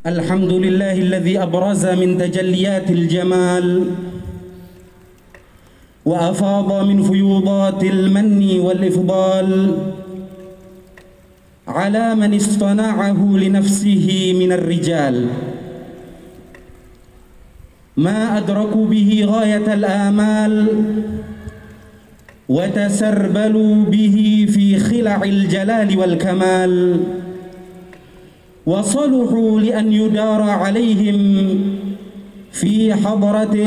الحمد لله الذي أبرز من تجليات الجمال وأفاض من فيوضات المن والإفضال على من اصطنعه لنفسه من الرجال، ما أدركوا به غاية الآمال وتسربلوا به في خلع الجلال والكمال، وصلحوا لأن يدار عليهم في حضرة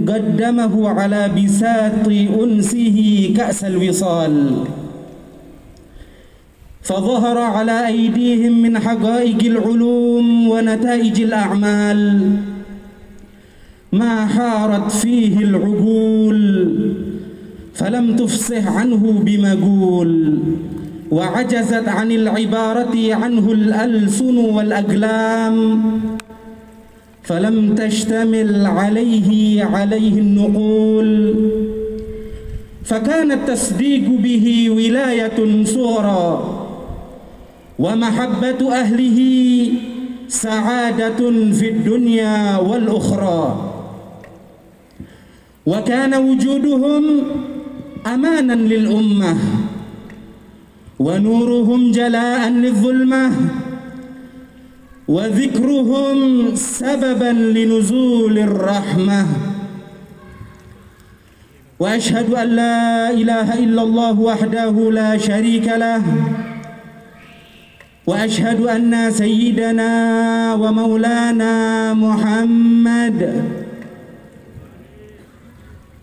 قدمه على بساط أنسه كأس الوصال، فظهر على أيديهم من حقائق العلوم ونتائج الأعمال ما حارت فيه العقول فلم تفصح عنه بمقول، وعجزت عن العبارة عنه الألسن والأقلام فلم تشتمل عليه النقول، فكان التصديق به ولاية صغرى ومحبة أهله سعادة في الدنيا والأخرى، وكان وجودهم أمانا للأمة ونورهم جلاء للظلمة وذكرهم سببا لنزول الرحمة. وأشهد أن لا إله إلا الله وحده لا شريك له، وأشهد أن سيدنا ومولانا محمد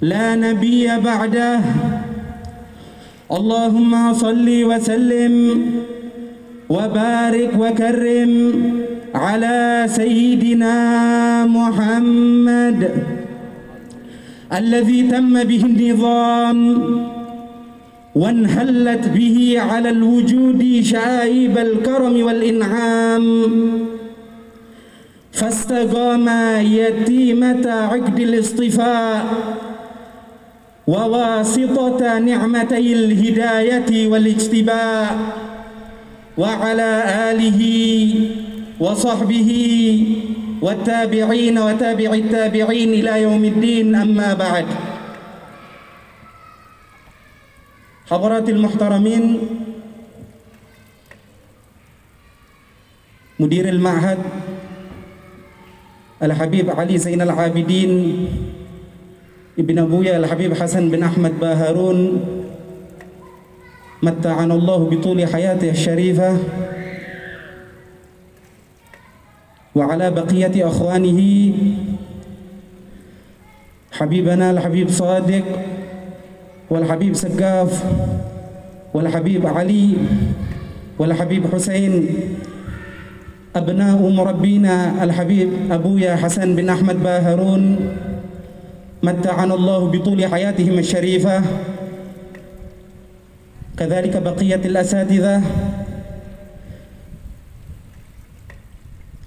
لا نبي بعده. اللهم صل وسلم وبارك وكرم على سيدنا محمد الذي تم به النظام وانهلت به على الوجود شعائب الكرم والإنعام، فاستقام يتيمة عقد الاصطفاء وواسطة نعمتي الهداية والاجتباء، وعلى آله وصحبه والتابعين وتابع التابعين إلى يوم الدين. أما بعد، حضرات المحترمين، مدير المعهد الحبيب علي زين العابدين ابن أبويا الحبيب حسن بن أحمد باهارون، متعنا الله بطول حياته الشريفة، وعلى بقية أخوانه، حبيبنا الحبيب صادق والحبيب سقاف والحبيب علي والحبيب حسين، أبناء مربينا الحبيب أبويا حسن بن أحمد باهارون، متعنا الله بطول حياتهم الشريفة، كذلك بقية الأساتذة.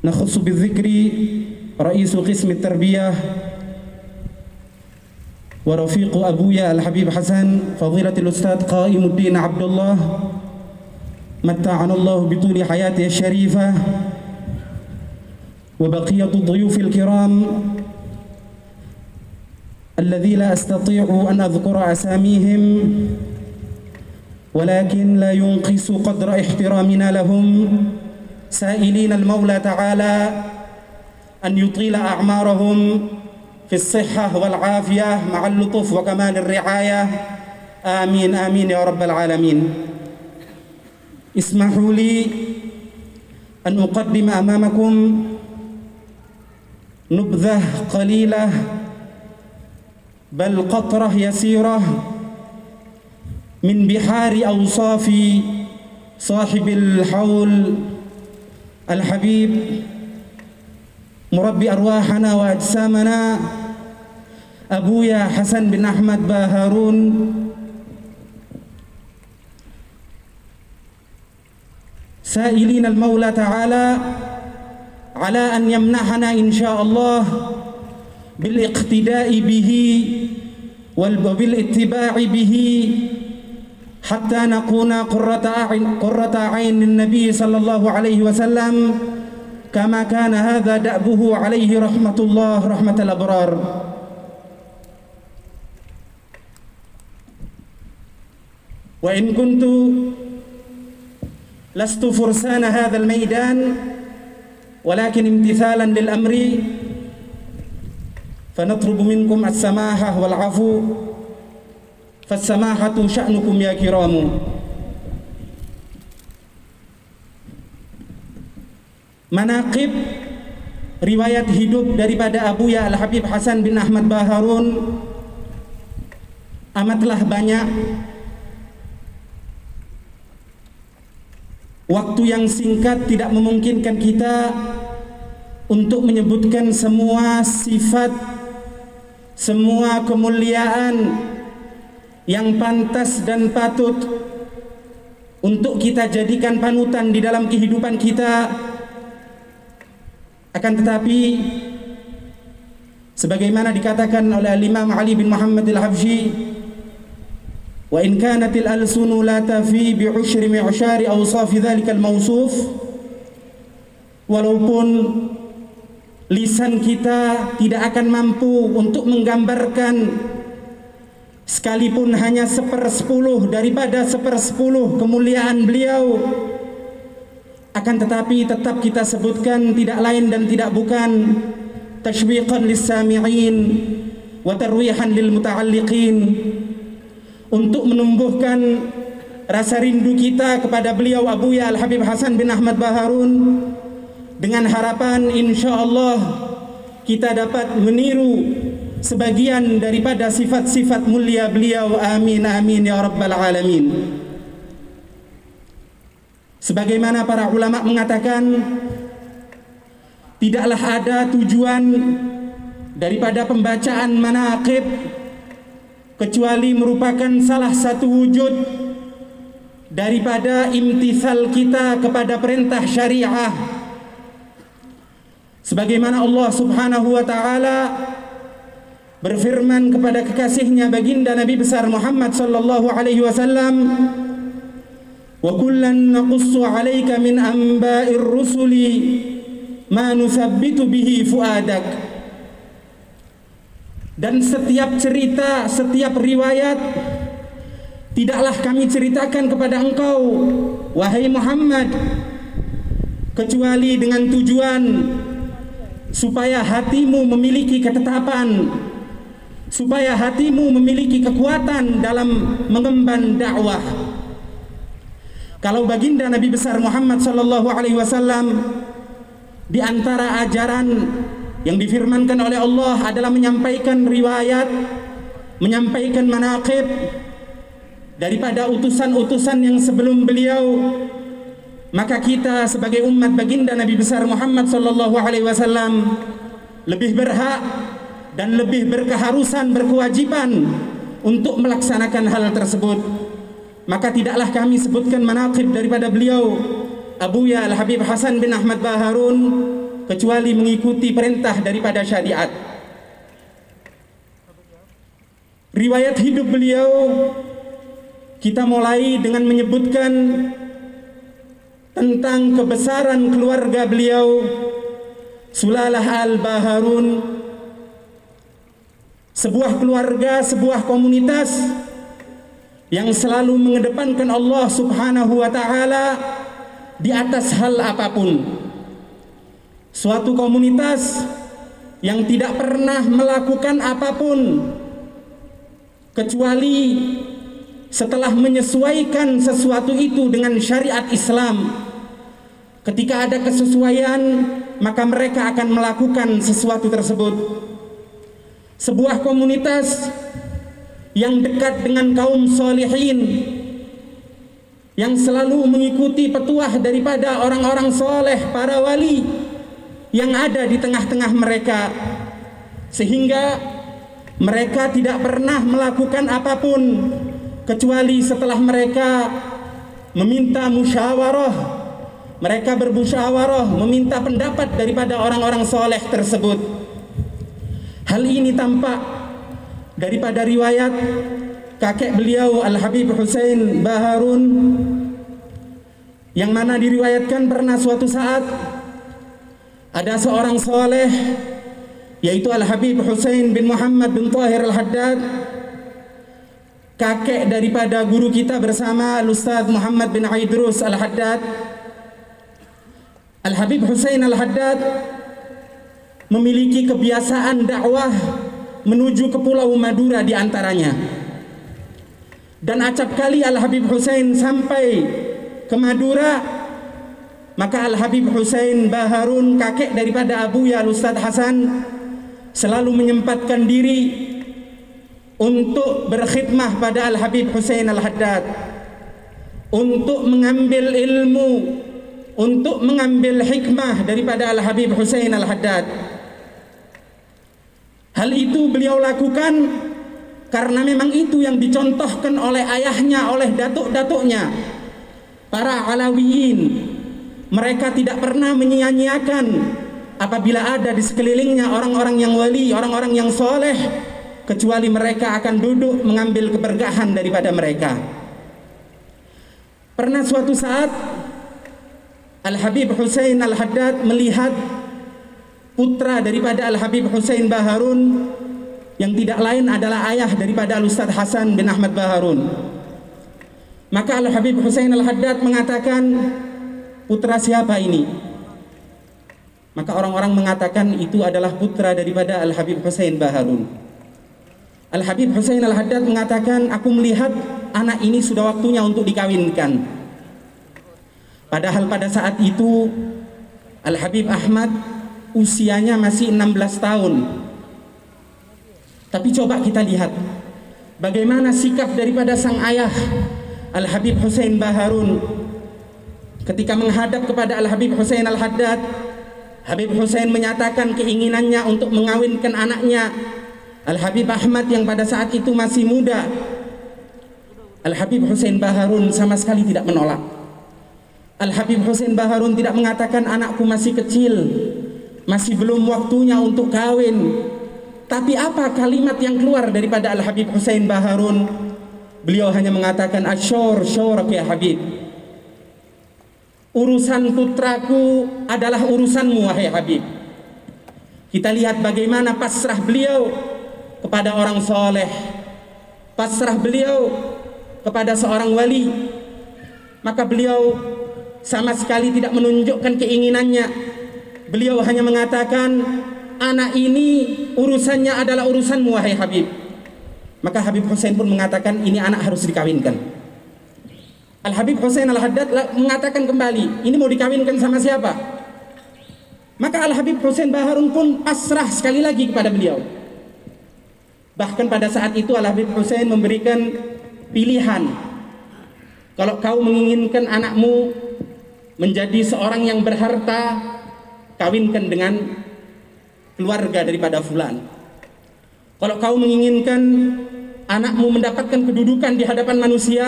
نخص بالذكر رئيس قسم التربية ورفيق أبويا الحبيب حسن، فضيلة الأستاذ قائم الدين عبد الله، متعنا الله بطول حياته الشريفة، وبقية الضيوف الكرام الذي لا أستطيع أن أذكر أساميهم، ولكن لا ينقص قدر احترامنا لهم، سائلين المولى تعالى أن يطيل أعمارهم في الصحة والعافية مع اللطف وكمال الرعاية. آمين آمين يا رب العالمين. اسمحوا لي أن أقدم أمامكم نبذة قليلة بل قطرة يسيرة من بحار أوصاف صاحب الحول الحبيب مربي أرواحنا وأجسامنا أبويا حسن بن أحمد باهارون، سائلين المولى تعالى على أن يمنحنا إن شاء الله بالاقتداء به وبالاتباع به حتى نكون قرة عين النبي صلى الله عليه وسلم، kama kana hadza da'buhu alaihi rahmatullah rahmatal abrar. Wa in kuntu lastu fursana hadzal maidan walakin imtithalan lil amri fanatlubu minkum as-samahah wal 'afu fas-samahatu sya'nukum ya kiramu. Manaqib riwayat hidup daripada Abuya Al-Habib Hasan bin Ahmad Baharun amatlah banyak. Waktu yang singkat tidak memungkinkan kita untuk menyebutkan semua sifat, semua kemuliaan yang pantas dan patut untuk kita jadikan panutan di dalam kehidupan kita. Akan tetapi sebagaimana dikatakan oleh Imam Ali bin Muhammad Al-Habsyi, wa in kanatil alsunu la tafi bi ushri mi'shari awsaf dzalikal mawsuf, walaupun lisan kita tidak akan mampu untuk menggambarkan sekalipun hanya 1/10 daripada 1/10 kemuliaan beliau, akan tetapi tetap kita sebutkan tidak lain dan tidak bukan tashwiqan lis-sami'in wa tarwihan lil muta'alliqin, untuk menumbuhkan rasa rindu kita kepada beliau Abuya Al-Habib Hasan bin Ahmad Baharun, dengan harapan insyaallah kita dapat meniru sebagian daripada sifat-sifat mulia beliau. Amin amin ya rabbal alamin. Sebagaimana para ulama mengatakan, tidaklah ada tujuan daripada pembacaan manaqib kecuali merupakan salah satu wujud daripada imtithal kita kepada perintah syariah. Sebagaimana Allah Subhanahu wa taala berfirman kepada kekasihnya baginda Nabi besar Muhammad sallallahu alaihi wasallam, wa kullan naqussu 'alaika min anba'ir rusuli ma nusabbitu bihi fuadak. Dan setiap cerita, setiap riwayat tidaklah kami ceritakan kepada engkau wahai Muhammad kecuali dengan tujuan supaya hatimu memiliki ketetapan, supaya hatimu memiliki kekuatan dalam mengemban dakwah. Kalau baginda Nabi besar Muhammad sallallahu alaihi wasallam di antara ajaran yang difirmankan oleh Allah adalah menyampaikan riwayat, menyampaikan manaqib daripada utusan-utusan yang sebelum beliau, maka kita sebagai umat baginda Nabi besar Muhammad sallallahu alaihi wasallam lebih berhak dan lebih berkeharusan, berkewajiban untuk melaksanakan hal tersebut. Maka tidaklah kami sebutkan manaqib daripada beliau Abuya Al-Habib Hasan bin Ahmad Baharun kecuali mengikuti perintah daripada syariat. Riwayat hidup beliau kita mulai dengan menyebutkan tentang kebesaran keluarga beliau, Sulalah Al-Baharun, sebuah keluarga, sebuah komunitas yang selalu mengedepankan Allah Subhanahu wa taala di atas hal apapun. Suatu komunitas yang tidak pernah melakukan apapun kecuali setelah menyesuaikan sesuatu itu dengan syariat Islam. Ketika ada kesesuaian, maka mereka akan melakukan sesuatu tersebut. Sebuah komunitas yang dekat dengan kaum solihin, yang selalu mengikuti petuah daripada orang-orang soleh, para wali yang ada di tengah-tengah mereka, sehingga mereka tidak pernah melakukan apapun kecuali setelah mereka meminta musyawarah, mereka bermusyawarah meminta pendapat daripada orang-orang soleh tersebut. Hal ini tampak daripada riwayat kakek beliau Al-Habib Husain Baharun, yang mana diriwayatkan pernah suatu saat ada seorang soleh, yaitu Al-Habib Husain bin Muhammad bin Tahir Al-Haddad, kakek daripada guru kita bersama Al-Ustaz Muhammad bin Aidrus Al-Haddad. Al-Habib Husain Al-Haddad memiliki kebiasaan dakwah menuju ke Pulau Madura di antaranya. Dan acap kali Al-Habib Husain sampai ke Madura, maka Al-Habib Husain Baharun, kakek daripada Abuya Al-Ustaz Hasan, selalu menyempatkan diri untuk berkhidmah pada Al-Habib Husain Al-Haddad, untuk mengambil ilmu, untuk mengambil hikmah daripada Al-Habib Husain Al-Haddad. Hal itu beliau lakukan karena memang itu yang dicontohkan oleh ayahnya, oleh datuk-datuknya, para Alawiyin. Mereka tidak pernah menyia-nyiakan apabila ada di sekelilingnya orang-orang yang wali, orang-orang yang soleh, kecuali mereka akan duduk mengambil keberkahan daripada mereka. Pernah suatu saat Al-Habib Husain Al-Haddad melihat putra daripada Al-Habib Husain Baharun, yang tidak lain adalah ayah daripada Al-Ustaz Hasan bin Ahmad Baharun. Maka Al-Habib Husain Al-Haddad mengatakan, putra siapa ini? Maka orang-orang mengatakan itu adalah putra daripada Al-Habib Husain Baharun. Al-Habib Husain Al-Haddad mengatakan, aku melihat anak ini sudah waktunya untuk dikawinkan. Padahal pada saat itu Al-Habib Ahmad usianya masih 16 tahun. Tapi coba kita lihat bagaimana sikap daripada sang ayah Al-Habib Husain Baharun ketika menghadap kepada Al-Habib Husain Al-Haddad. Habib Husain menyatakan keinginannya untuk mengawinkan anaknya Al-Habib Ahmad yang pada saat itu masih muda. Al-Habib Husain Baharun sama sekali tidak menolak. Al-Habib Husain Baharun tidak mengatakan anakku masih kecil, masih belum waktunya untuk kawin. Tapi apa kalimat yang keluar daripada Al-Habib Husain Baharun? Beliau hanya mengatakan, asyur-syurak ya Habib, urusan putraku adalah urusanmu wahai Habib. Kita lihat bagaimana pasrah beliau kepada orang soleh, pasrah beliau kepada seorang wali. Maka beliau sama sekali tidak menunjukkan keinginannya. Beliau hanya mengatakan, anak ini urusannya adalah urusanmu wahai Habib. Maka Habib Husain pun mengatakan, ini anak harus dikawinkan. Al-Habib Husain Al-Haddad mengatakan kembali, ini mau dikawinkan sama siapa? Maka Al-Habib Husain Baharun pun pasrah sekali lagi kepada beliau. Bahkan pada saat itu Al-Habib Husain memberikan pilihan, kalau kau menginginkan anakmu menjadi seorang yang berharta, kawinkan dengan keluarga daripada fulan. Kalau kau menginginkan anakmu mendapatkan kedudukan di hadapan manusia,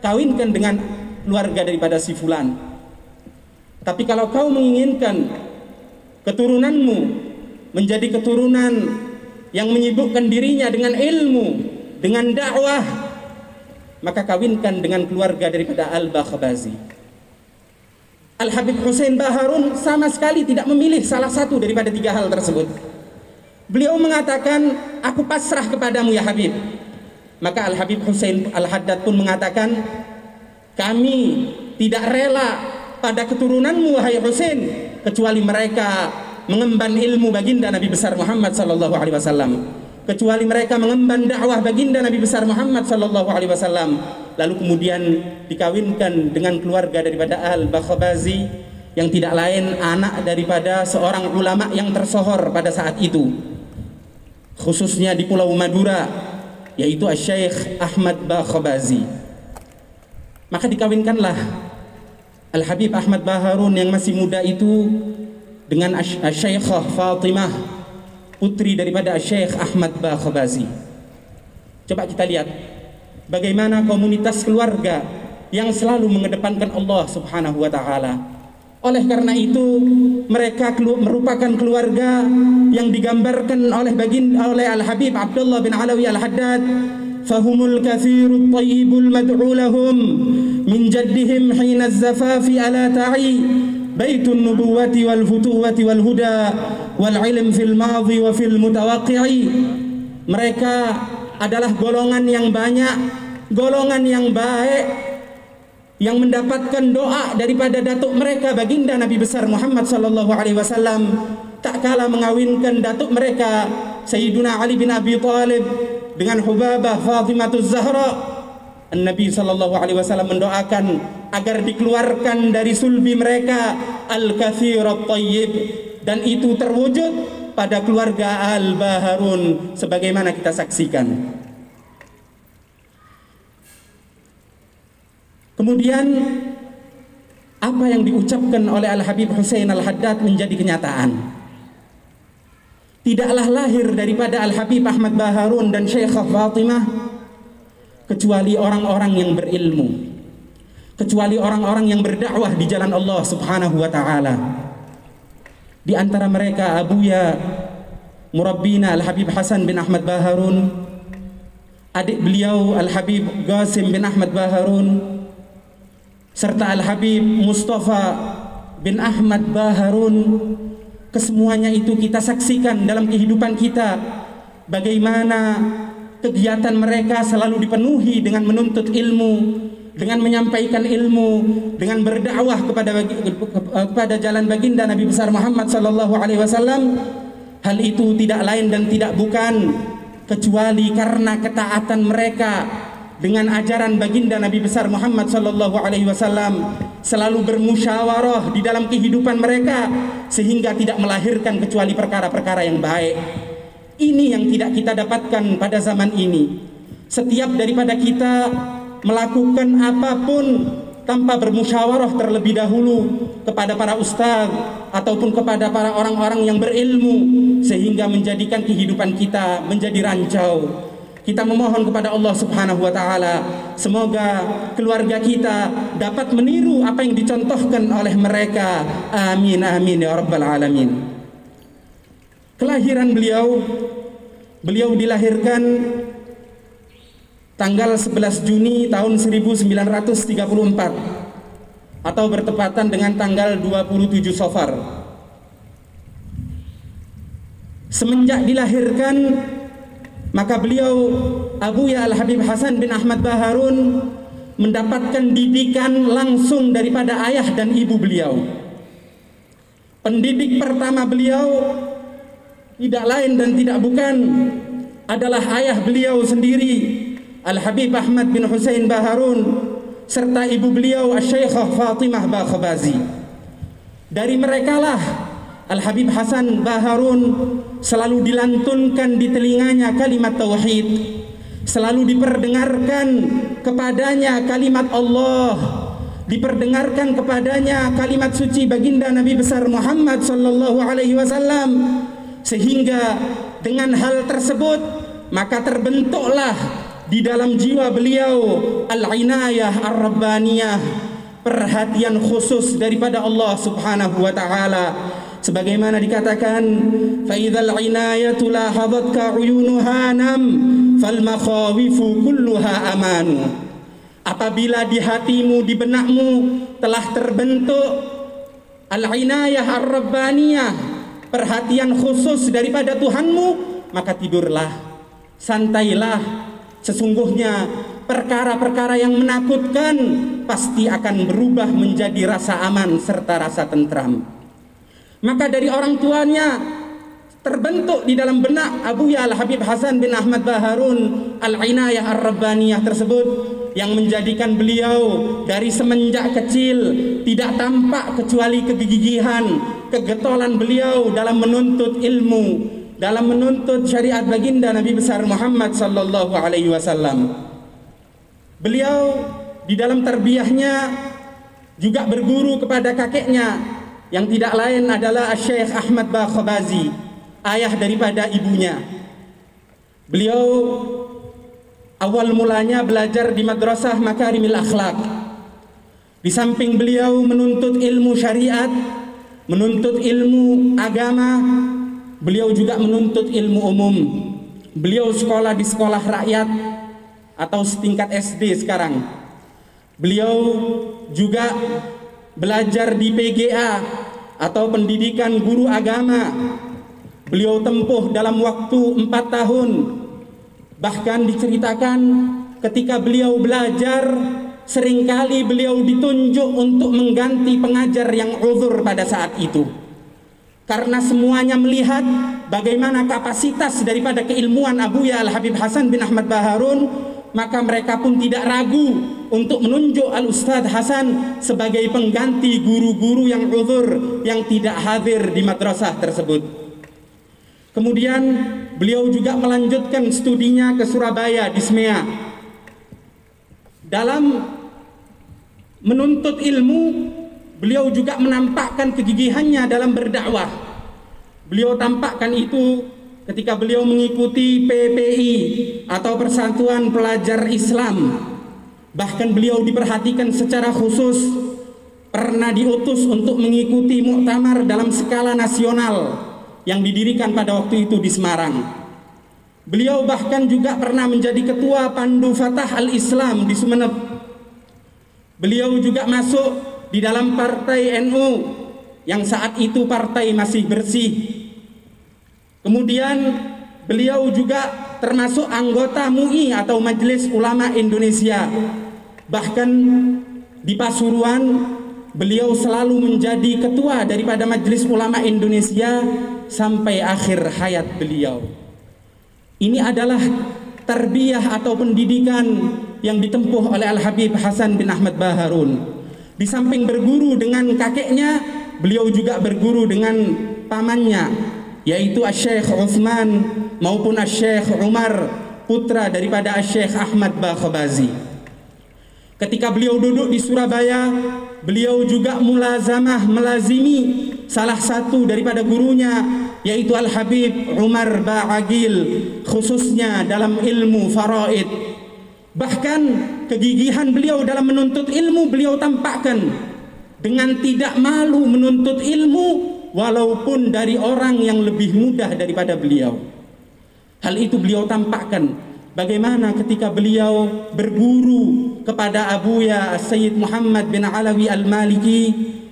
kawinkan dengan keluarga daripada si fulan. Tapi kalau kau menginginkan keturunanmu menjadi keturunan yang menyibukkan dirinya dengan ilmu, dengan dakwah, maka kawinkan dengan keluarga daripada Al-Bakhbazi. Al-Habib Husain Baharun sama sekali tidak memilih salah satu daripada tiga hal tersebut. Beliau mengatakan, aku pasrah kepadamu ya Habib. Maka Al-Habib Husain Al-Haddad pun mengatakan, kami tidak rela pada keturunanmu wahai Husain, kecuali mereka mengemban ilmu baginda Nabi besar Muhammad sallallahu alaihi wasallam, kecuali mereka mengemban dakwah baginda Nabi besar Muhammad sallallahu alaihi wasallam. Lalu kemudian dikawinkan dengan keluarga daripada Al-Bakhbazi, yang tidak lain anak daripada seorang ulama yang tersohor pada saat itu, khususnya di Pulau Madura, yaitu Syekh Ahmad Bakhbazi. Maka dikawinkanlah Al-Habib Ahmad Baharun yang masih muda itu dengan Syekhah Fatimah, putri daripada Syekh Ahmad Bakhbazi. Coba kita lihat bagaimana komunitas keluarga yang selalu mengedepankan Allah Subhanahu wa taala. Oleh karena itu mereka merupakan keluarga yang digambarkan oleh Al-Habib Abdullah bin Alawi Al-Haddad, fahumul kathirut tayyibul mad'u lahum min jaddihim hina az-zafafi ala ta'i baitun nubuwati wal futuwati wal huda wal ilm fil madhi wa fil mutawaqqi'i. Mereka adalah golongan yang banyak, golongan yang baik, yang mendapatkan doa daripada datuk mereka baginda Nabi besar Muhammad sallallahu alaihi wasallam tak kala mengawinkan datuk mereka Sayyiduna Ali bin Abi Thalib dengan Hubabah Fatimahuz Zahra. Nabi sallallahu alaihi wasallam mendoakan agar dikeluarkan dari sulbi mereka al-katsirat thayyib, dan itu terwujud pada keluarga Al-Baharun sebagaimana kita saksikan. Kemudian apa yang diucapkan oleh Al-Habib Husain Al-Haddad menjadi kenyataan. Tidaklah lahir daripada Al-Habib Ahmad Baharun dan Syekhah Fatimah kecuali orang-orang yang berilmu, kecuali orang-orang yang berdakwah di jalan Allah Subhanahu wa taala. Di antara mereka Abuya Murabbina Al-Habib Hasan bin Ahmad Baharun, adik beliau Al-Habib Qasim bin Ahmad Baharun, serta Al-Habib Mustafa bin Ahmad Baharun. Kesemuanya itu kita saksikan dalam kehidupan kita, bagaimana kegiatan mereka selalu dipenuhi dengan menuntut ilmu, dengan menyampaikan ilmu, dengan berdakwah kepada jalan baginda Nabi besar Muhammad sallallahu alaihi wasallam. Hal itu tidak lain dan tidak bukan kecuali karena ketaatan mereka dengan ajaran baginda Nabi besar Muhammad sallallahu alaihi wasallam, selalu bermusyawarah di dalam kehidupan mereka sehingga tidak melahirkan kecuali perkara-perkara yang baik. Ini yang tidak kita dapatkan pada zaman ini. Setiap daripada kita melakukan apapun tanpa bermusyawarah terlebih dahulu kepada para ustaz ataupun kepada para orang-orang yang berilmu, sehingga menjadikan kehidupan kita menjadi rancau. Kita memohon kepada Allah Subhanahu wa taala, semoga keluarga kita dapat meniru apa yang dicontohkan oleh mereka. Amin amin ya rabbal alamin. Kelahiran beliau dilahirkan tanggal 11 Juni tahun 1934 atau bertepatan dengan tanggal 27 Safar. Semenjak dilahirkan, maka beliau Abuya Al-Habib Hasan bin Ahmad Baharun mendapatkan didikan langsung daripada ayah dan ibu beliau. Pendidik pertama beliau tidak lain dan tidak bukan adalah ayah beliau sendiri, Al-Habib Ahmad bin Husain Baharun, serta ibu beliau Asy-Syekhah Fatimah Bakhabazi. Dari merekalah Al-Habib Hasan Baharun selalu dilantunkan di telinganya kalimat tauhid, selalu diperdengarkan kepadanya kalimat Allah, diperdengarkan kepadanya kalimat suci baginda Nabi besar Muhammad sallallahu alaihi wasallam. Sehingga dengan hal tersebut maka terbentuklah di dalam jiwa beliau al-inayah ar-rabbaniyah, perhatian khusus daripada Allah Subhanahu wa taala, sebagaimana dikatakan fa idzal inayatu la hadatka uyunuha nam fal makhawifu kulluha amanu. Apabila di hatimu, di benakmu telah terbentuk al-inayah ar-rabbaniyah, perhatian khusus daripada Tuhanmu, maka tidurlah, santailah. Sesungguhnya perkara-perkara yang menakutkan pasti akan berubah menjadi rasa aman serta rasa tentram. Maka dari orang tuanya terbentuk di dalam benak Abuya Al-Habib Hasan bin Ahmad Baharun al-inayah ar-rabbaniyah tersebut, yang menjadikan beliau dari semenjak kecil tidak tampak kecuali kegigihan, kegetolan beliau dalam menuntut ilmu, dalam menuntut syariat baginda Nabi besar Muhammad sallallahu alaihi wasallam. Beliau di dalam tarbiyahnya juga berguru kepada kakeknya yang tidak lain adalah Syekh Ahmad Bakhabazi, ayah daripada ibunya. Beliau awal mulanya belajar di Madrasah Makarimil Akhlak. Di samping beliau menuntut ilmu syariat, menuntut ilmu agama, beliau juga menuntut ilmu umum. Beliau sekolah di sekolah rakyat atau setingkat SD sekarang. Beliau juga belajar di PGA atau pendidikan guru agama. Beliau tempuh dalam waktu 4 tahun. Bahkan diceritakan ketika beliau belajar, seringkali beliau ditunjuk untuk mengganti pengajar yang uzur pada saat itu. Karena semuanya melihat bagaimana kapasitas daripada keilmuan Abuya Al-Habib Hasan bin Ahmad Baharun, maka mereka pun tidak ragu untuk menunjuk Al-Ustadz Hasan sebagai pengganti guru-guru yang uzur, yang tidak hadir di madrasah tersebut. Kemudian beliau juga melanjutkan studinya ke Surabaya di SMEA. Dalam menuntut ilmu, beliau juga menampakkan kegigihannya dalam berdakwah. Beliau tampakkan itu ketika beliau mengikuti PPI atau Persatuan Pelajar Islam. Bahkan beliau diperhatikan secara khusus, pernah diutus untuk mengikuti muktamar dalam skala nasional yang didirikan pada waktu itu di Semarang. Beliau bahkan juga pernah menjadi ketua Pandu Fatah Al-Islam di Sumeneb. Beliau juga masuk di dalam partai NU yang saat itu partai masih bersih. Kemudian beliau juga termasuk anggota MUI atau Majelis Ulama Indonesia. Bahkan di Pasuruan beliau selalu menjadi ketua daripada Majelis Ulama Indonesia sampai akhir hayat beliau. Ini adalah tarbiyah atau pendidikan yang ditempuh oleh Al-Habib Hasan bin Ahmad Baharun. Di samping berguru dengan kakeknya, beliau juga berguru dengan pamannya, yaitu Asy-Syaikh Utsman maupun Asy-Syaikh Umar, putra daripada Asy-Syaikh Ahmad Bakhabazi. Ketika beliau duduk di Surabaya, beliau juga melazimi salah satu daripada gurunya, yaitu Al-Habib Umar Ba'agil, khususnya dalam ilmu faraid. Bahkan kegigihan beliau dalam menuntut ilmu beliau tampakkan dengan tidak malu menuntut ilmu walaupun dari orang yang lebih mudah daripada beliau. Hal itu beliau tampakkan bagaimana ketika beliau berguru kepada Abuya Sayyid Muhammad bin Alawi Al-Maliki,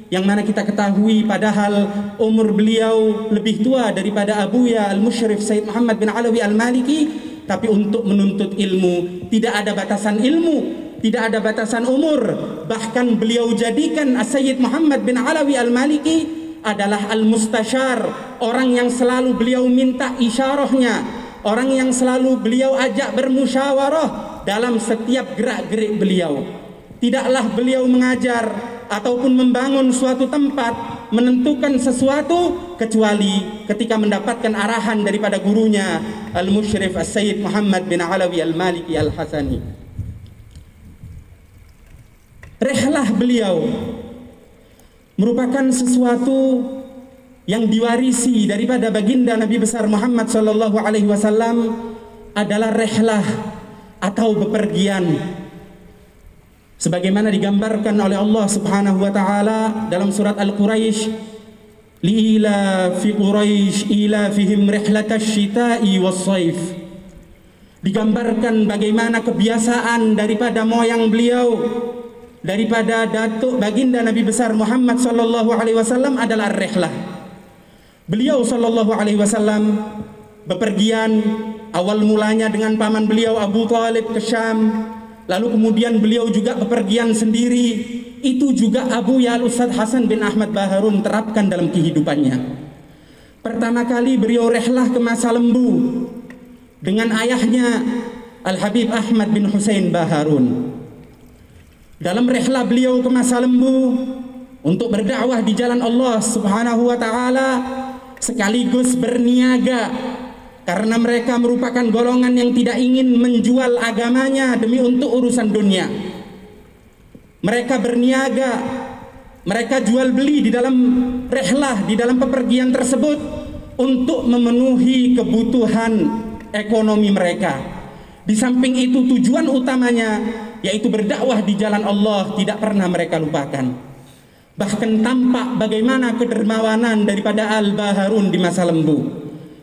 yang mana kita ketahui padahal umur beliau lebih tua daripada Abuya Al-Musyrif Sayyid Muhammad bin Alawi Al-Maliki, tapi untuk menuntut ilmu tidak ada batasan ilmu, tidak ada batasan umur. Bahkan beliau jadikan Sayyid Muhammad bin Alawi Al-Maliki adalah al-mustasyar, orang yang selalu beliau minta isyarahnya, orang yang selalu beliau ajak bermusyawarah dalam setiap gerak-gerik beliau. Tidaklah beliau mengajar ataupun membangun suatu tempat, menentukan sesuatu kecuali ketika mendapatkan arahan daripada gurunya Al-Musyrif Sayyid Muhammad bin Alawi Al-Maliki Al-Hasani. Rehlah beliau merupakan sesuatu yang diwarisi daripada baginda Nabi besar Muhammad sallallahu alaihi wasallam, adalah rehlah atau bepergian, sebagaimana digambarkan oleh Allah Subhanahu wa taala dalam surat Al-Quraisy, liila fi Quraisy ila fihim rihlatash shita'i was-shaif. Digambarkan bagaimana kebiasaan daripada moyang beliau, daripada datuk baginda Nabi besar Muhammad sallallahu alaihi wasallam adalah rihlah. Beliau sallallahu alaihi wasallam bepergian awal mulanya dengan paman beliau Abu Thalib ke Syam, lalu kemudian beliau juga bepergian sendiri. Itu juga Abuya Al-Ustadz Hasan bin Ahmad Baharun terapkan dalam kehidupannya. Pertama kali beliau rehlah ke Masa Lembu dengan ayahnya Al-Habib Ahmad bin Husain Baharun. Dalam rehlah beliau ke Masa Lembu untuk berdakwah di jalan Allah Subhanahu wa taala, sekaligus berniaga, karena mereka merupakan golongan yang tidak ingin menjual agamanya demi untuk urusan dunia. Mereka berniaga, mereka jual beli di dalam rehlah, di dalam pepergian tersebut untuk memenuhi kebutuhan ekonomi mereka. Di samping itu tujuan utamanya yaitu berdakwah di jalan Allah tidak pernah mereka lupakan. Bahkan tampak bagaimana kedermawanan daripada Al-Baharun di Masa Lembu.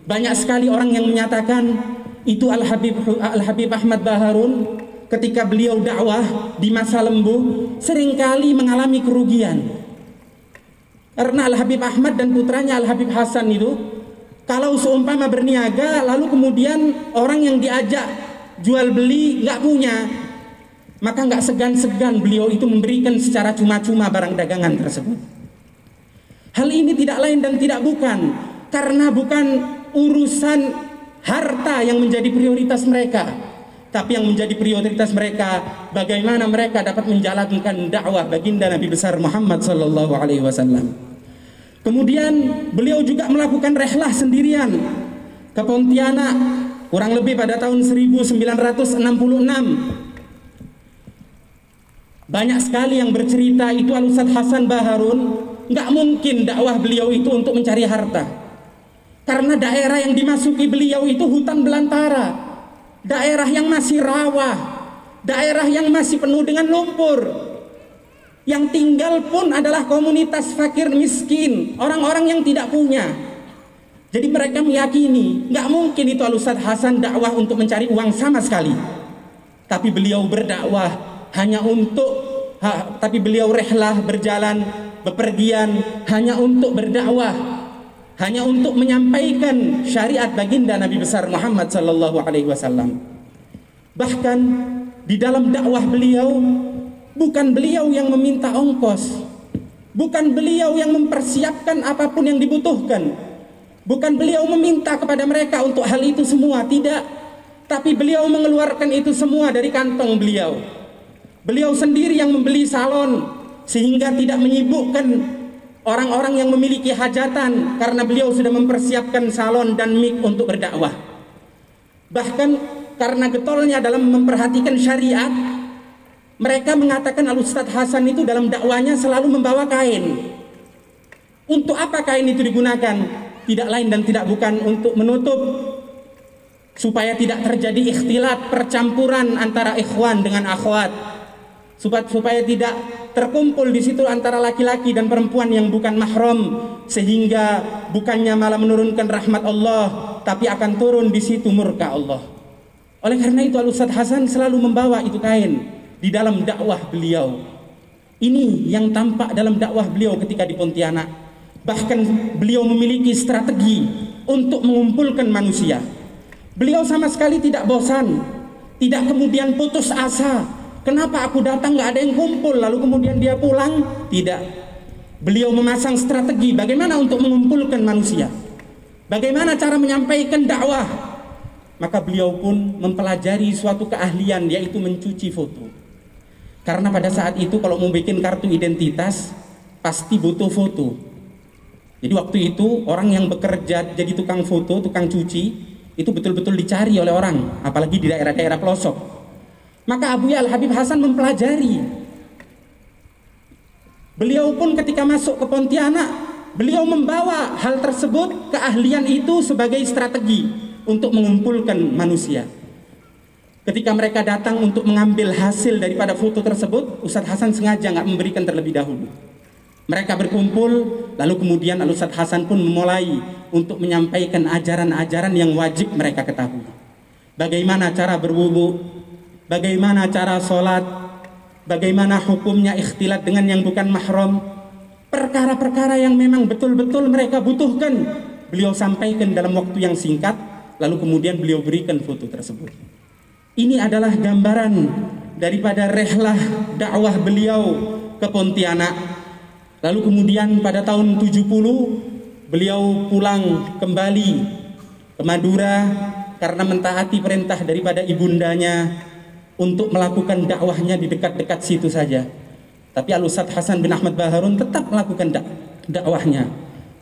Banyak sekali orang yang menyatakan itu Al-Habib Ahmad Baharun ketika beliau dakwah di Masa Lembu seringkali mengalami kerugian. Karena Al-Habib Ahmad dan putranya Al-Habib Hasan itu, kalau seumpama berniaga lalu kemudian orang yang diajak jual beli nggak punya, maka nggak segan-segan beliau itu memberikan secara cuma-cuma barang dagangan tersebut. Hal ini tidak lain dan tidak bukan karena bukan urusan harta yang menjadi prioritas mereka, tapi yang menjadi prioritas mereka bagaimana mereka dapat menjalankan dakwah baginda Nabi besar Muhammad sallallahu alaihi wasallam. Kemudian beliau juga melakukan rehlah sendirian ke Pontianak kurang lebih pada tahun 1966. Banyak sekali yang bercerita itu Al-Ustadz Hasan Baharun nggak mungkin dakwah beliau itu untuk mencari harta, karena daerah yang dimasuki beliau itu hutan belantara, daerah yang masih rawa, daerah yang masih penuh dengan lumpur. Yang tinggal pun adalah komunitas fakir miskin, orang-orang yang tidak punya. Jadi mereka meyakini nggak mungkin itu Al-Ustadz Hasan dakwah untuk mencari uang sama sekali. Tapi beliau berdakwah hanya untuk, tapi beliau rehlah berjalan, bepergian hanya untuk berdakwah, hanya untuk menyampaikan syariat baginda Nabi besar Muhammad sallallahu alaihi wasallam. Bahkan di dalam dakwah beliau, bukan beliau yang meminta ongkos, bukan beliau yang mempersiapkan apapun yang dibutuhkan, bukan beliau meminta kepada mereka untuk hal itu semua, tidak. Tapi beliau mengeluarkan itu semua dari kantong beliau. Beliau sendiri yang membeli salon, sehingga tidak menyibukkan orang-orang yang memiliki hajatan, karena beliau sudah mempersiapkan salon dan mic untuk berdakwah. Bahkan karena getolnya dalam memperhatikan syariat, mereka mengatakan Al-Ustadz Hasan itu dalam dakwanya selalu membawa kain. Untuk apa kain itu digunakan? Tidak lain dan tidak bukan untuk menutup, supaya tidak terjadi ikhtilat, percampuran antara ikhwan dengan akhwat, supaya tidak terkumpul di situ antara laki-laki dan perempuan yang bukan mahram, sehingga bukannya malah menurunkan rahmat Allah, tapi akan turun di situ murka Allah. Oleh karena itu Al-Ustadz Hasan selalu membawa itu kain di dalam dakwah beliau. Ini yang tampak dalam dakwah beliau ketika di Pontianak. Bahkan beliau memiliki strategi untuk mengumpulkan manusia. Beliau sama sekali tidak bosan, tidak kemudian putus asa. Kenapa aku datang nggak ada yang kumpul lalu kemudian dia pulang? Tidak. Beliau memasang strategi bagaimana untuk mengumpulkan manusia, bagaimana cara menyampaikan dakwah. Maka beliau pun mempelajari suatu keahlian, yaitu mencuci foto. Karena pada saat itu kalau mau bikin kartu identitas pasti butuh foto. Jadi waktu itu orang yang bekerja jadi tukang foto, tukang cuci, itu betul-betul dicari oleh orang, apalagi di daerah-daerah pelosok. Maka Abuya Al-Habib Hasan mempelajari. Beliau pun ketika masuk ke Pontianak, beliau membawa hal tersebut, keahlian itu sebagai strategi untuk mengumpulkan manusia. Ketika mereka datang untuk mengambil hasil daripada foto tersebut, Ustadz Hasan sengaja nggak memberikan terlebih dahulu. Mereka berkumpul, lalu kemudian Ustadz Hasan pun memulai untuk menyampaikan ajaran-ajaran yang wajib mereka ketahui. Bagaimana cara berwudu, bagaimana cara sholat, bagaimana hukumnya ikhtilat dengan yang bukan mahram. Perkara-perkara yang memang betul-betul mereka butuhkan, beliau sampaikan dalam waktu yang singkat, lalu kemudian beliau berikan foto tersebut. Ini adalah gambaran daripada rehlah dakwah beliau ke Pontianak. Lalu kemudian pada tahun 70 beliau pulang kembali ke Madura karena mentaati perintah daripada ibundanya untuk melakukan dakwahnya di dekat-dekat situ saja. Tapi Al-Ustadz Hasan bin Ahmad Baharun tetap melakukan dakwahnya.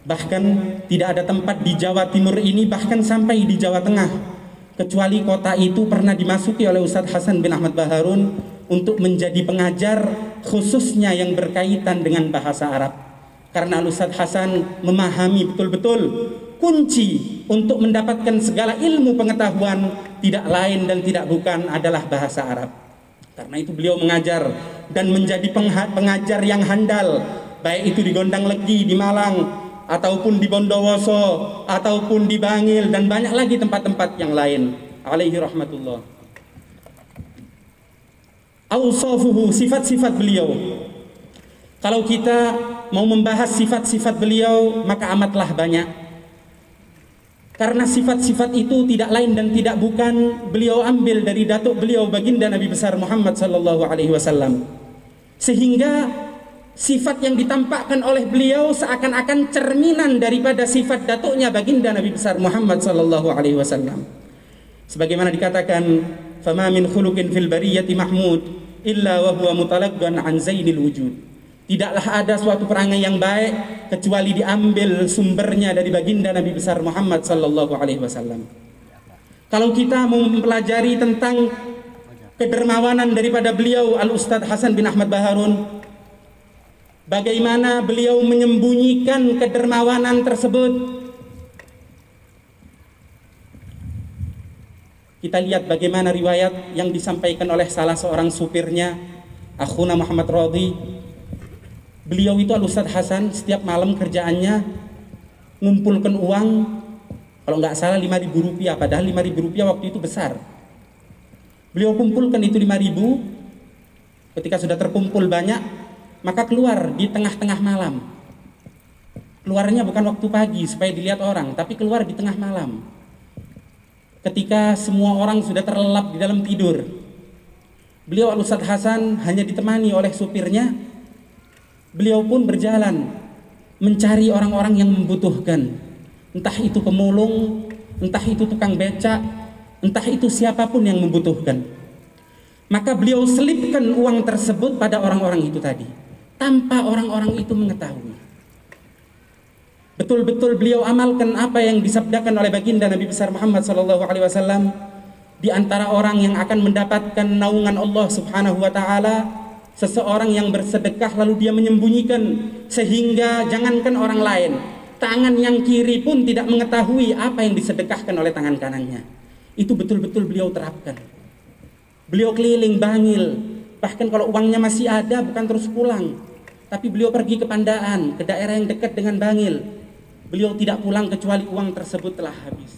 Bahkan tidak ada tempat di Jawa Timur ini, bahkan sampai di Jawa Tengah, kecuali kota itu pernah dimasuki oleh Ustadz Hasan bin Ahmad Baharun untuk menjadi pengajar, khususnya yang berkaitan dengan bahasa Arab. Karena Ustadz Hasan memahami betul-betul kunci untuk mendapatkan segala ilmu pengetahuan tidak lain dan tidak bukan adalah bahasa Arab. Karena itu beliau mengajar dan menjadi pengajar yang handal, baik itu di Gondang Legi, di Malang, ataupun di Bondowoso, ataupun di Bangil, dan banyak lagi tempat-tempat yang lain. Alaihi rahmatullah. Awsafuhu, sifat-sifat beliau. Kalau kita mau membahas sifat-sifat beliau, maka amatlah banyak. Karena sifat-sifat itu tidak lain dan tidak bukan beliau ambil dari datuk beliau baginda Nabi besar Muhammad sallallahu alaihi wasallam. Sehingga sifat yang ditampakkan oleh beliau seakan-akan cerminan daripada sifat datuknya baginda Nabi besar Muhammad sallallahu alaihi wasallam. Sebagaimana dikatakan, "Fama min khuluqin fil bariyati mahmud illa wa huwa mutalaqan an zainil wujud." Tidaklah ada suatu perangai yang baik kecuali diambil sumbernya dari baginda Nabi besar Muhammad sallallahu alaihi wasallam. Kalau kita mau mempelajari tentang kedermawanan daripada beliau Al-Ustadz Hasan bin Ahmad Baharun, bagaimana beliau menyembunyikan kedermawanan tersebut, kita lihat bagaimana riwayat yang disampaikan oleh salah seorang supirnya, Akhuna Muhammad Radhi. Beliau itu Al-Ustadz Hasan setiap malam kerjaannya ngumpulkan uang, kalau nggak salah 5.000 rupiah, padahal 5.000 rupiah waktu itu besar. Beliau kumpulkan itu 5.000, ketika sudah terkumpul banyak, maka keluar di tengah-tengah malam. Keluarnya bukan waktu pagi supaya dilihat orang, tapi keluar di tengah malam. Ketika semua orang sudah terlelap di dalam tidur, beliau Al-Ustadz Hasan hanya ditemani oleh supirnya. Beliau pun berjalan mencari orang-orang yang membutuhkan, entah itu pemulung, entah itu tukang becak, entah itu siapapun yang membutuhkan. Maka beliau selipkan uang tersebut pada orang-orang itu tadi, tanpa orang-orang itu mengetahui. Betul-betul beliau amalkan apa yang disabdakan oleh baginda Nabi besar Muhammad SAW. Di antara orang yang akan mendapatkan naungan Allah Subhanahu wa Ta'ala, seseorang yang bersedekah lalu dia menyembunyikan, sehingga jangankan orang lain, tangan yang kiri pun tidak mengetahui apa yang disedekahkan oleh tangan kanannya. Itu betul-betul beliau terapkan. Beliau keliling Bangil, bahkan kalau uangnya masih ada bukan terus pulang, tapi beliau pergi ke Pandaan, ke daerah yang dekat dengan Bangil. Beliau tidak pulang kecuali uang tersebut telah habis.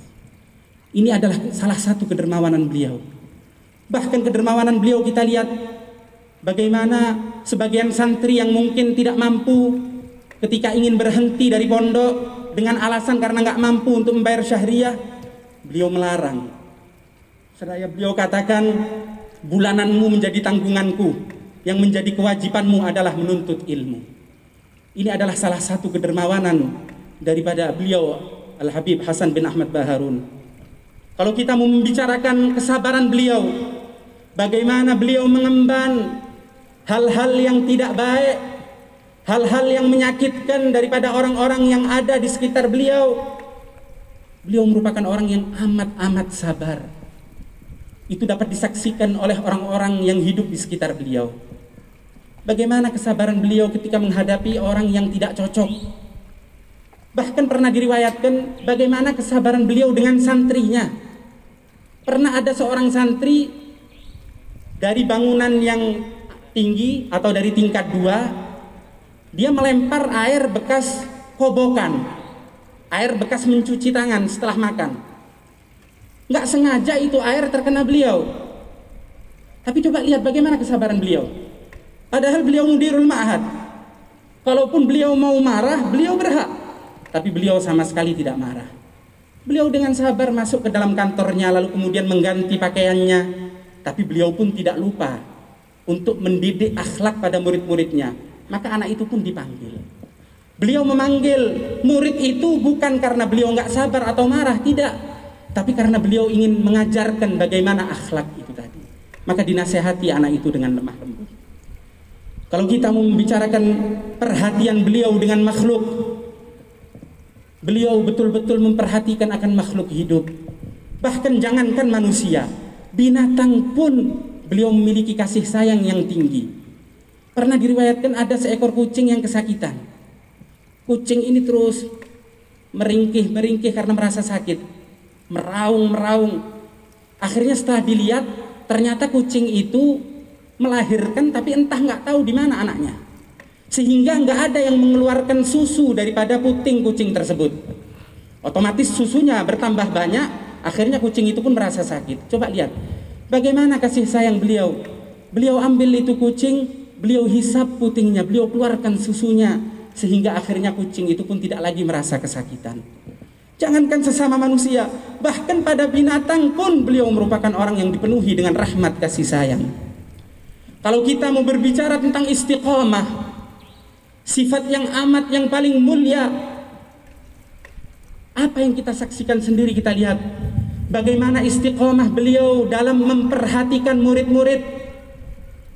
Ini adalah salah satu kedermawanan beliau. Bahkan kedermawanan beliau kita lihat bagaimana sebagian santri yang mungkin tidak mampu ketika ingin berhenti dari pondok dengan alasan karena nggak mampu untuk membayar syahriah, beliau melarang. Seraya beliau katakan, bulananmu menjadi tanggunganku, yang menjadi kewajibanmu adalah menuntut ilmu. Ini adalah salah satu kedermawanan daripada beliau Al-Habib Hasan bin Ahmad Baharun. Kalau kita mau membicarakan kesabaran beliau, bagaimana beliau mengemban hal-hal yang tidak baik, hal-hal yang menyakitkan daripada orang-orang yang ada di sekitar beliau. Beliau merupakan orang yang amat-amat sabar. Itu dapat disaksikan oleh orang-orang yang hidup di sekitar beliau. Bagaimana kesabaran beliau ketika menghadapi orang yang tidak cocok. Bahkan pernah diriwayatkan bagaimana kesabaran beliau dengan santrinya. Pernah ada seorang santri dari bangunan yang tinggi atau dari tingkat 2, dia melempar air bekas kobokan, air bekas mencuci tangan setelah makan. Nggak sengaja itu air terkena beliau. Tapi coba lihat bagaimana kesabaran beliau. Padahal beliau mudirul ma'had. Kalaupun beliau mau marah, beliau berhak. Tapi beliau sama sekali tidak marah. Beliau dengan sabar masuk ke dalam kantornya, lalu kemudian mengganti pakaiannya. Tapi beliau pun tidak lupa untuk mendidik akhlak pada murid-muridnya. Maka anak itu pun dipanggil. Beliau memanggil murid itu bukan karena beliau nggak sabar atau marah, tidak, tapi karena beliau ingin mengajarkan bagaimana akhlak itu tadi. Maka dinasehati anak itu dengan lemah lembut. Kalau kita mau membicarakan perhatian beliau dengan makhluk, beliau betul-betul memperhatikan akan makhluk hidup. Bahkan jangankan manusia, binatang pun beliau memiliki kasih sayang yang tinggi. Pernah diriwayatkan ada seekor kucing yang kesakitan. Kucing ini terus meringkih karena merasa sakit, meraung. Akhirnya setelah dilihat, ternyata kucing itu melahirkan, tapi entah nggak tahu di mana anaknya, sehingga nggak ada yang mengeluarkan susu daripada puting kucing tersebut. Otomatis susunya bertambah banyak, akhirnya kucing itu pun merasa sakit. Coba lihat bagaimana kasih sayang beliau. Beliau ambil itu kucing, beliau hisap putingnya, beliau keluarkan susunya, sehingga akhirnya kucing itu pun tidak lagi merasa kesakitan. Jangankan sesama manusia, bahkan pada binatang pun beliau merupakan orang yang dipenuhi dengan rahmat kasih sayang. Kalau kita mau berbicara tentang istiqomah, sifat yang amat yang paling mulia, apa yang kita saksikan sendiri, kita lihat bagaimana istiqomah beliau dalam memperhatikan murid-murid.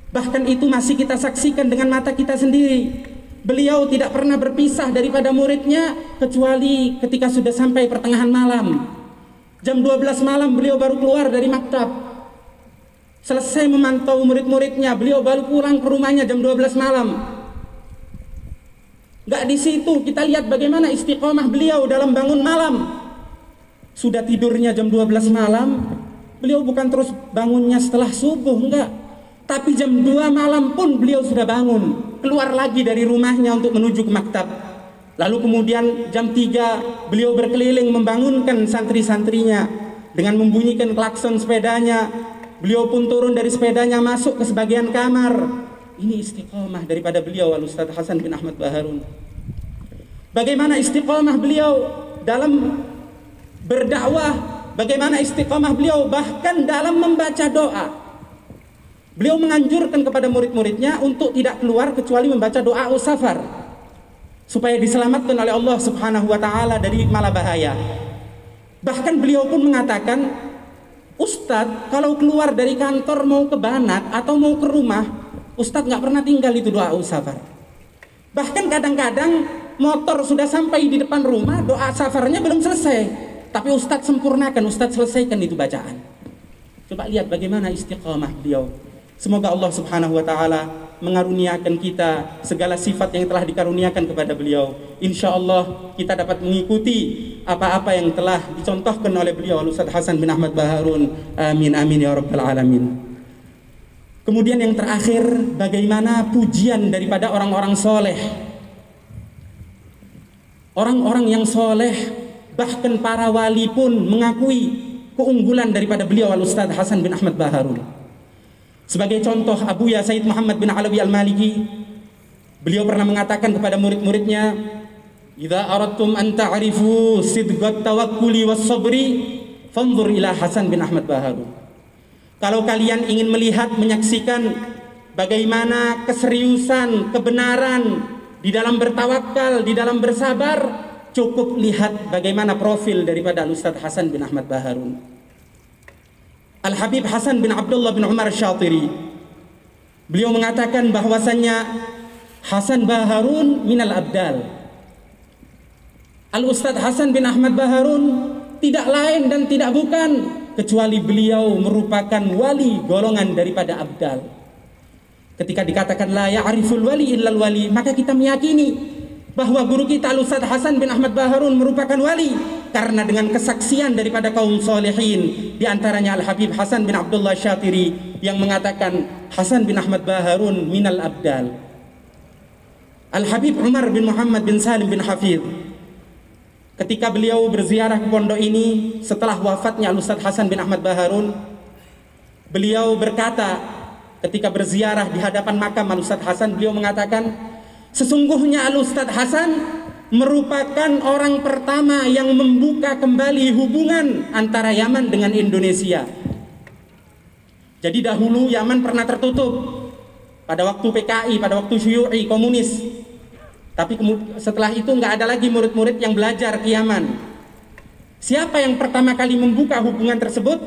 Bahkan itu masih kita saksikan dengan mata kita sendiri. Beliau tidak pernah berpisah daripada muridnya kecuali ketika sudah sampai pertengahan malam. Jam 12 malam beliau baru keluar dari maktab. Selesai memantau murid-muridnya, beliau baru pulang ke rumahnya jam 12 malam. Gak di situ, kita lihat bagaimana istiqomah beliau dalam bangun malam. Sudah tidurnya jam 12 malam, beliau bukan terus bangunnya setelah subuh, enggak. Tapi jam 2 malam pun beliau sudah bangun, keluar lagi dari rumahnya untuk menuju ke maktab. Lalu kemudian jam 3 beliau berkeliling membangunkan santri-santrinya dengan membunyikan klakson sepedanya. Beliau pun turun dari sepedanya masuk ke sebagian kamar. Ini istiqomah daripada beliau Al-Ustadz Hasan bin Ahmad Baharun. Bagaimana istiqomah beliau dalam berdakwah, bagaimana istiqomah beliau bahkan dalam membaca doa. Beliau menganjurkan kepada murid-muridnya untuk tidak keluar kecuali membaca doa safar, supaya diselamatkan oleh Allah Subhanahu wa taala dari malabahaya. Bahkan beliau pun mengatakan, Ustadz kalau keluar dari kantor mau ke Banat atau mau ke rumah, Ustadz nggak pernah tinggal itu doa safar. Bahkan kadang-kadang motor sudah sampai di depan rumah, doa safarnya belum selesai, tapi Ustadz sempurnakan, Ustadz selesaikan itu bacaan. Coba lihat bagaimana istiqamah beliau. Semoga Allah Subhanahu wa taala mengaruniakan kita segala sifat yang telah dikaruniakan kepada beliau. Insya Allah kita dapat mengikuti apa-apa yang telah dicontohkan oleh beliau Al-Ustadz Hasan bin Ahmad Baharun. Amin amin ya rabbal alamin. Kemudian yang terakhir, bagaimana pujian daripada orang-orang soleh. Orang-orang yang soleh, bahkan para wali pun mengakui keunggulan daripada beliau Al-Ustadz Hasan bin Ahmad Baharun. Sebagai contoh, Abuya Said Muhammad bin Alawi Al-Maliki, beliau pernah mengatakan kepada murid-muridnya, "Idza aradtum an ta'rifu sidqat tawakkuli was sabri, fanzur ila Hasan bin Ahmad Baharun." Kalau kalian ingin melihat, menyaksikan bagaimana keseriusan, kebenaran di dalam bertawakal, di dalam bersabar, cukup lihat bagaimana profil daripada Al-Ustadz Hasan bin Ahmad Baharun. Al-Habib Hasan bin Abdullah bin Umar Syatiri, beliau mengatakan bahwasannya Hasan Baharun minal abdal. Al-Ustadz Hasan bin Ahmad Baharun tidak lain dan tidak bukan kecuali beliau merupakan wali golongan daripada abdal. Ketika dikatakan la ya'riful wali illal wali, maka kita meyakini bahwa guru kita Al-Ustadz Hasan bin Ahmad Baharun merupakan wali karena dengan kesaksian daripada kaum solehin, diantaranya Al-Habib Hasan bin Abdullah Syatiri yang mengatakan Hasan bin Ahmad Baharun minal abdal. Al-Habib Umar bin Muhammad bin Salim bin Hafidh, ketika beliau berziarah ke pondok ini setelah wafatnya Al-Ustadz Hasan bin Ahmad Baharun, beliau berkata ketika berziarah di hadapan makam Al-Ustadz Hasan, beliau mengatakan, sesungguhnya Al-Ustadz Hasan merupakan orang pertama yang membuka kembali hubungan antara Yaman dengan Indonesia. Jadi dahulu Yaman pernah tertutup pada waktu PKI, pada waktu Syu'i, komunis. Tapi setelah itu nggak ada lagi murid-murid yang belajar ke Yaman. Siapa yang pertama kali membuka hubungan tersebut?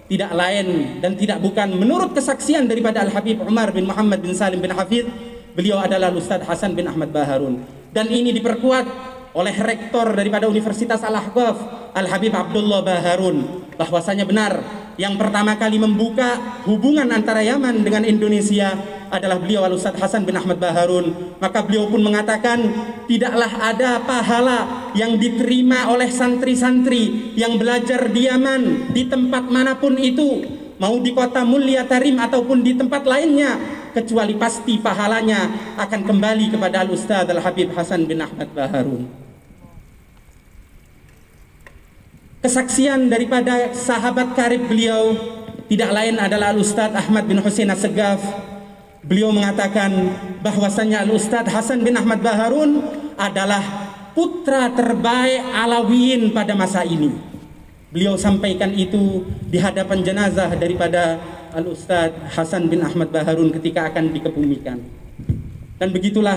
Tidak lain dan tidak bukan, menurut kesaksian daripada Al-Habib Umar bin Muhammad bin Salim bin Hafidh, beliau adalah Ustadz Hasan bin Ahmad Baharun. Dan ini diperkuat oleh rektor daripada Universitas Al-Ahqaf, Al-Habib Abdullah Baharun, bahwasanya benar yang pertama kali membuka hubungan antara Yaman dengan Indonesia adalah beliau Al-Ustadz Hasan bin Ahmad Baharun. Maka beliau pun mengatakan, tidaklah ada pahala yang diterima oleh santri-santri yang belajar di Yaman, di tempat manapun itu, mau di kota Mulia Tarim ataupun di tempat lainnya, kecuali pasti pahalanya akan kembali kepada Al-Ustadz Al-Habib Hasan bin Ahmad Baharun. Kesaksian daripada sahabat karib beliau tidak lain adalah Al-Ustadz Ahmad bin Husain As-Segaf. Beliau mengatakan bahwasanya Al-Ustadz Hasan bin Ahmad Baharun adalah putra terbaik Alawiyin pada masa ini. Beliau sampaikan itu di hadapan jenazah daripada Al-Ustadz Hasan bin Ahmad Baharun ketika akan dikebumikan. Dan begitulah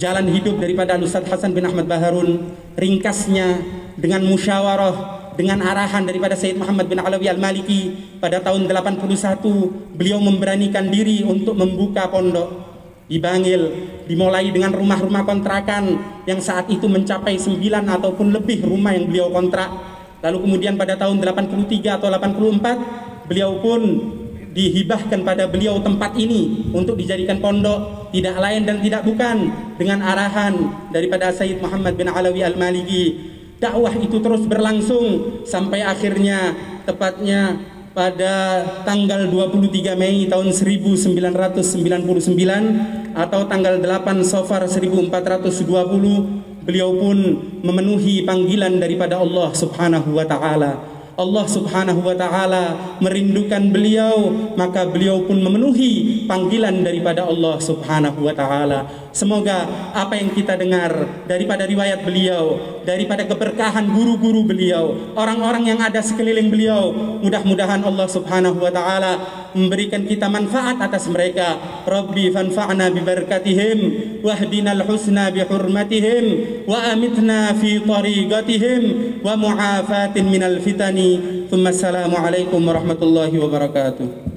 jalan hidup daripada Al-Ustadz Hasan bin Ahmad Baharun. Ringkasnya, dengan musyawarah, dengan arahan daripada Sayyid Muhammad bin Alawi Al-Maliki pada tahun 81, beliau memberanikan diri untuk membuka pondok di Bangil, dimulai dengan rumah-rumah kontrakan yang saat itu mencapai 9 ataupun lebih rumah yang beliau kontrak. Lalu kemudian pada tahun 83 atau 84, beliau pun dihibahkan pada beliau tempat ini untuk dijadikan pondok, tidak lain dan tidak bukan dengan arahan daripada Sayyid Muhammad bin Alawi Al-Maliki. Dakwah itu terus berlangsung sampai akhirnya tepatnya pada tanggal 23 Mei tahun 1999 atau tanggal 8 Safar 1420, beliau pun memenuhi panggilan daripada Allah Subhanahu wa taala. Allah Subhanahu wa taala merindukan beliau, maka beliau pun memenuhi panggilan daripada Allah Subhanahu wa taala. Semoga apa yang kita dengar daripada riwayat beliau, daripada keberkahan guru-guru beliau, orang-orang yang ada sekeliling beliau, mudah-mudahan Allah Subhanahu wa taala memberikan kita manfaat atas mereka. Rabbi fanfa'na bi barakatihim wahdinal husna bi hurmatihim wa amitna fi tariqatihim wa mu'afatin minal fitani. Assalamualaikum warahmatullahi wabarakatuh.